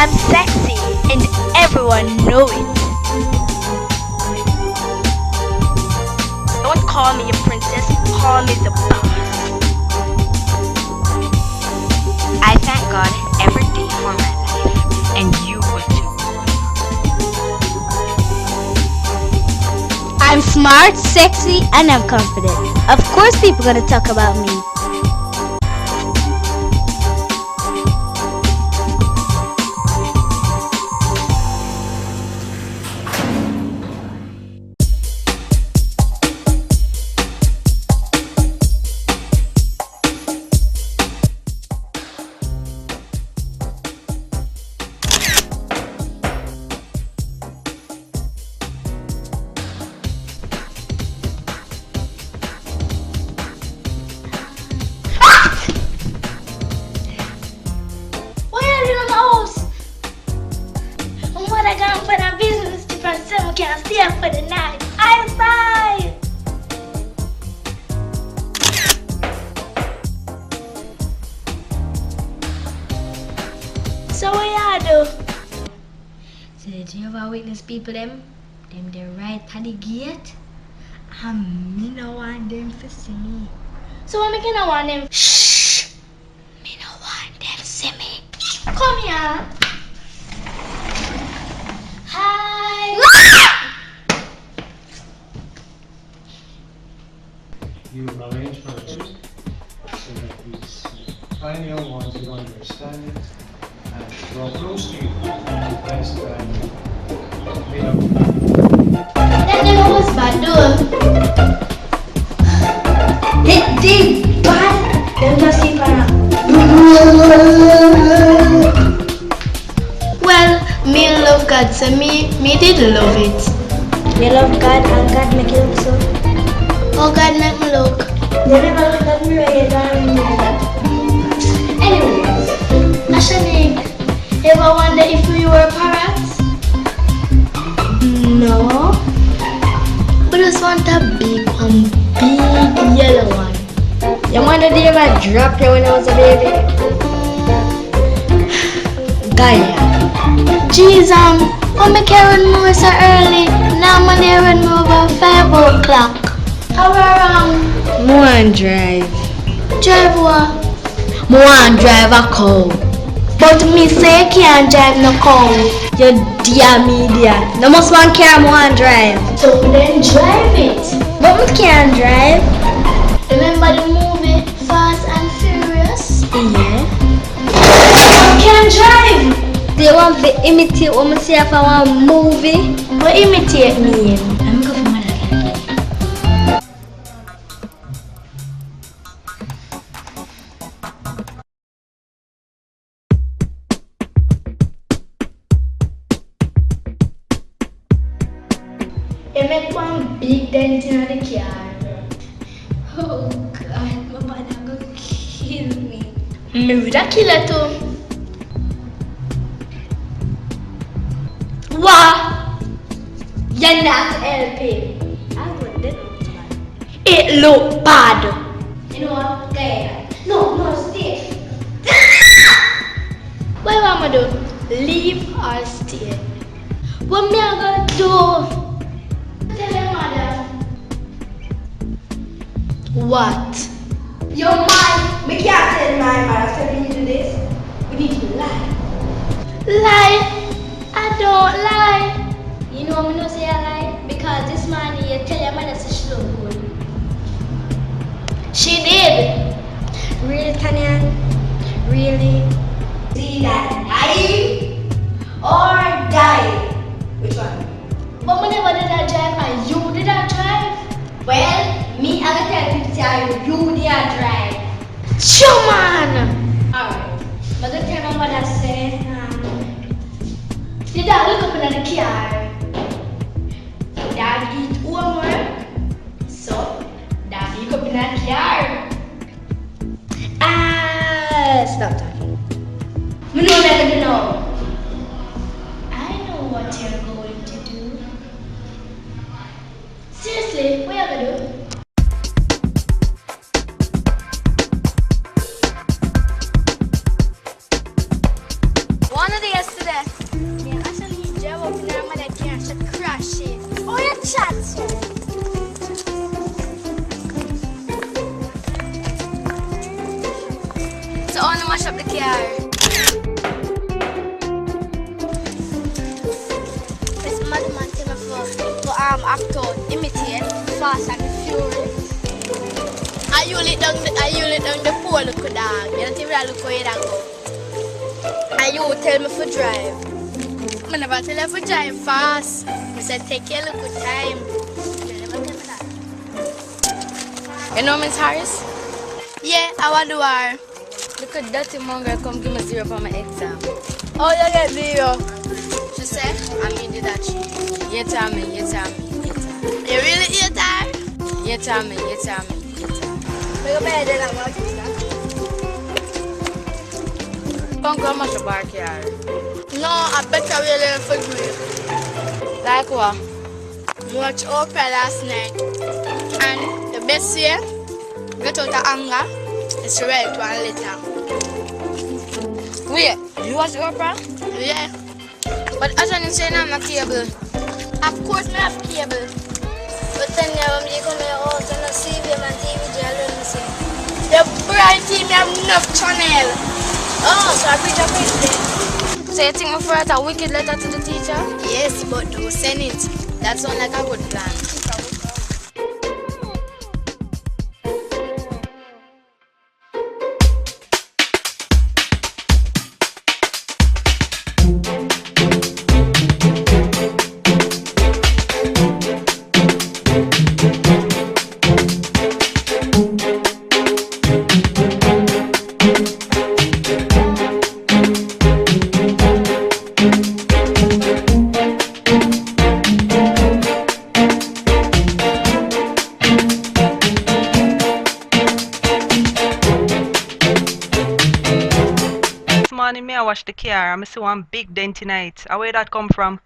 I'm sexy and everyone know it. Don't call me a princess, call me the boss. I thank God every day for my life, and you will too. I'm smart, sexy, and I'm confident. Of course people gonna talk about me. Can't stay up for the night. I'm fine. So what y'all do? So do you ever witness people them they right at the gate? And me no want them to see me. So what make you not want them? Shh! Me no want them to see me. Come here. Hi. You arrange for it so that these tiny young ones will understand it and draw close to you and best made up. That never was bad though. They bad. Them just keep on. Well, me love God, so me did love it. You love God and God make you look so. Oh, God make me look. You never looked at me right now. Anyways, Shante, ever wonder if we were parrots? No. But just want a big one, big yellow one. You wonder did you ever drop you when I was a baby? Gaia. Jeez, how me carry me so early? Now I'm there me over 5 o'clock. How wrong? More and drive. Drive what? More and drive a cow. But me say you can't drive no cow. You dear me dear. No must one car more and drive. So then drive it. But we can't drive. Remember the movie Fast and Furious? Yeah. You can't drive. They want to imitate what me say if I want a movie. What imitate mean? I'm going for mother again. You make one big dent in the car. Oh God, my mother gonna kill me. Me would have kill her too. What? You're not helping. I wouldn't. It look bad. You know what? Okay. No, stay. What am I gonna do? Leave or stay? What me I gonna do? Tell your mother. What? Your mind. We can't tell my mother so we need to do this. We need to lie. Lie? I don't lie. You know I'm not say I lie? Because this man here tell your mother say she look good. She did. Really, Tanya? Really? See that lie or die? Which one? But me never did I drive and you did I drive? Well, me I will tell people say you did a drive. Sure man. Alright. But the tell my mother say Did I look up in the car? Dad eat homework. So Dad look up in the car. Stop talking. We know better than know. I know what you're going to do. Seriously, what are you gonna do? Wanted yesterday. So I wanna mash up the car. This madman tell me to act out, imitate, fast and furious. Are you lit down the pole, look dog? You don't even look where you go. Are you tell me for drive? I never tell you for drive fast. I said take your little time. You never tell me that. You know Miss Harris? Yeah, I want to war. Look at dirty mongrel come give me 0 for my exam. Oh, you get 0. She said, I mean did that she. You tell me. You really hate her? You tell me. Make a bed and I'm going Don't go much about here. No, I bet I will learn for grief. Like what? Watch Oprah last night. And the best way get out of anger is to write one letter. Wait, you watch Oprah? Yeah. But as I'm saying I'm a cable. Of course I have cable. But then I'm going to out and see them on TV. The bright team have enough channel. Oh, so I preach then. So you think me write a wicked letter to the teacher? Yes, but don't send it. That sounds like a good plan. I wash the car. I see one big dent tonight. Where that come from?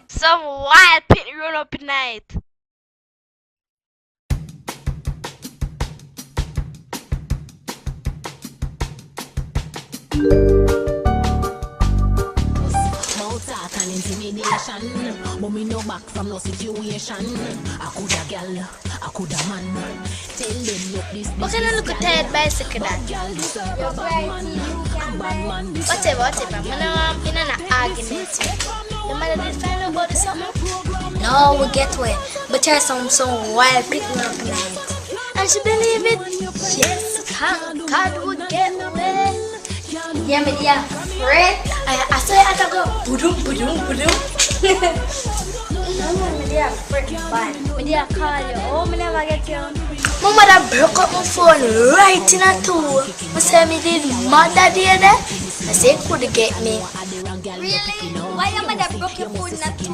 Some wild pit run up tonight. Intimidation, but me no back from no situation. I coulda girl, I coulda man. Tell them look this. What can I look at that bicycle that? Whatever. I'm in an argument. The mother did find out about the summer? No, we get away. But there's some wild picking up tonight. And she believe it? Yes, God would get away. Yeah, me dear friend. I saw you at a go. Budum. Me dear friend, bye. Me dear call you. Oh, me never get you. My mother broke up my phone right in a two. I said me did mother there. I said could get me. Really? Why your mother broke your phone in a two?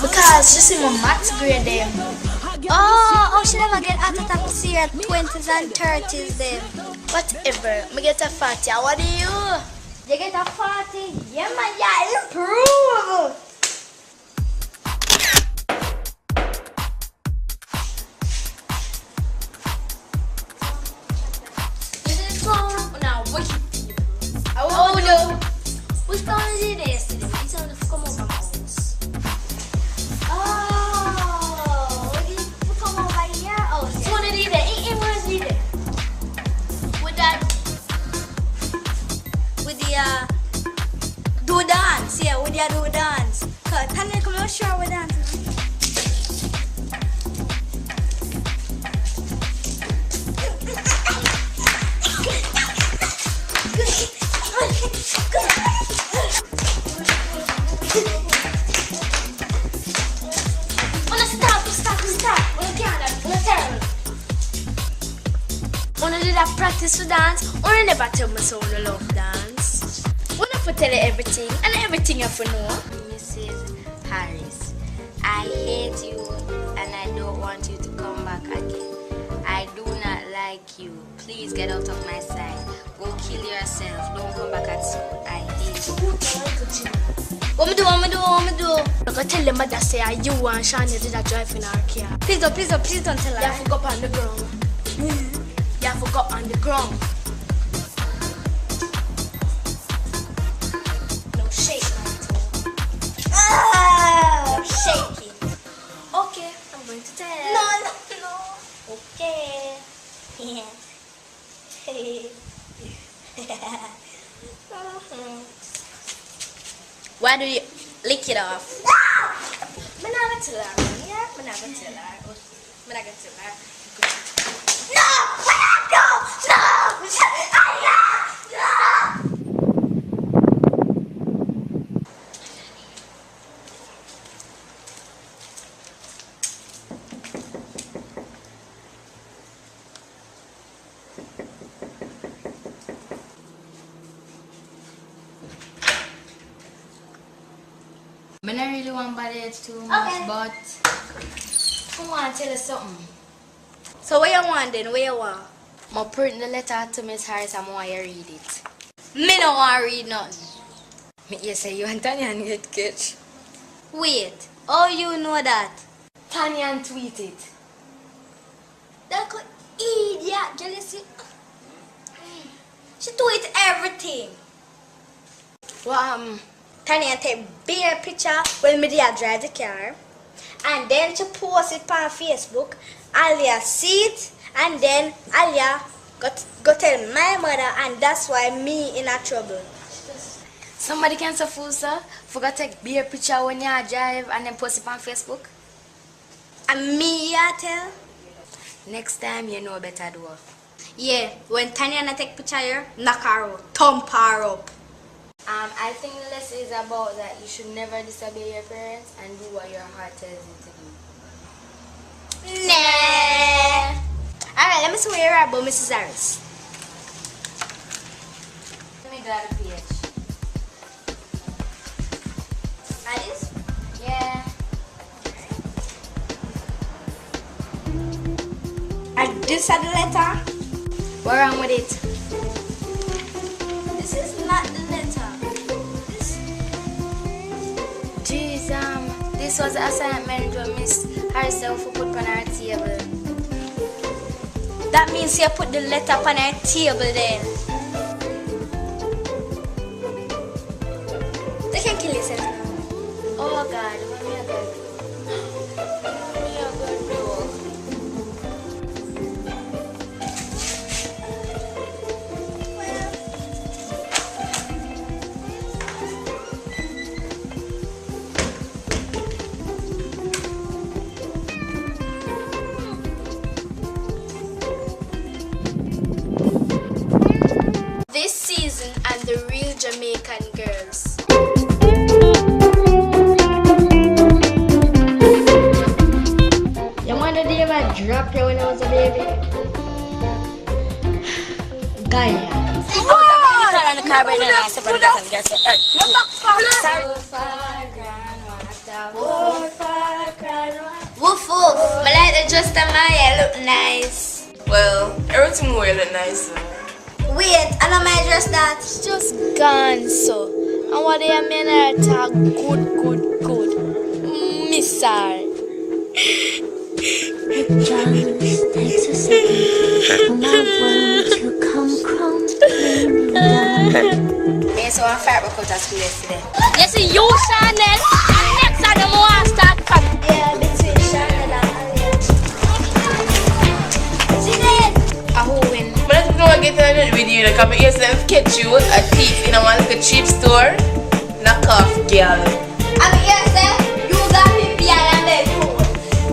Because she see my maths grade there. Oh, she never get out of top see her 20s and 30s then. Whatever, me get a 40. What do you? You get a 40? Yeah, man, yeah, improve! Is it clown? Now, what you do? Oh, no. Which clown is it yesterday? He's on the come over house. Oh, you come over here? Oh, So what did he do? What is he do? With that? with the do dance, yeah, with the do dance. Cause Tanya come out sure we dance. When I did that practice to dance, or I never tell me so I love dance. When I tell you everything, and everything you have to know. Mrs. Harris, I hate you and I don't want you to come back again. I do not like you. Please get out of my sight. Go kill yourself. Don't come back at school. I hate you. What me do? Look, I tell the mother say you and Shante did that drive in our car. Please don't tell her. You have to go up on the ground. You have to go on the ground. Why do you lick it off? I'm not gonna tell her. Yeah, I'm not gonna tell her. I'm not gonna tell her. No! No! I don't really want to bother you too much, but I want to tell you something. So what you want then? What you want? I print the letter to Miss Harris and I want you to read it. Me no want to read nothing. Me you say you and Tanya get catch. Wait, how you know that? Tanya tweet it. That good idiot, jealousy. She tweet everything. Well, Tanya take bare picture when me there drive the car, and then she post it on Facebook. Alia see it, and then Alia go tell my mother, and that's why me in a trouble. Somebody can say fool, sir. Forgot to take bare picture when you drive and then post it on Facebook. And me ya tell. Next time you know better do. Yeah, when Tanya na take picture here, knock her out, thump her up. I think the lesson is about that you should never disobey your parents and do what your heart tells you to do. Nah. Alright, let me see where you're at about Mrs. Harris. Let me grab the page. Alice? Yeah. And this is the letter? What's wrong with it? This is not the letter. This was the assignment that Miss Harris put on her table. That means you put the letter on her table then. They can kill yourself now. Oh God, what am I going to do? What am I going to do? This season and the real Jamaican girls. You wonder did I drop you when I was a baby? Gaia. Woof woof. My light just a Maya look nice. Well, everything will look nice. Wait, I know my dress that. It's just gone so. And what they mean are talk good. Missile. Just takes a second for my world to come crumbling down. Me so I'm fat because I school yesterday. You see you, Sharnell, and next time I'm going to start from. Yeah, between Sharnell and Alia. I who win. But let's go and get another video. Like, I'm here to catch you a thief in a one like a cheap store. Knock off, girl. I'm here to say, you got pimpy and then food.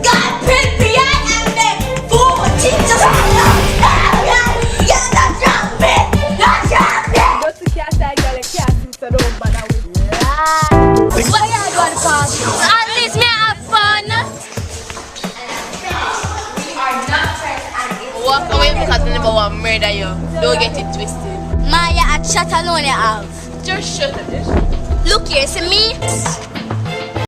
Got pimpy and then food. Jesus, at least me have fun. Walk away because I never want to murder you. Don't get it twisted. Maya, a chat alone you have. Just shut up. Look here, see me?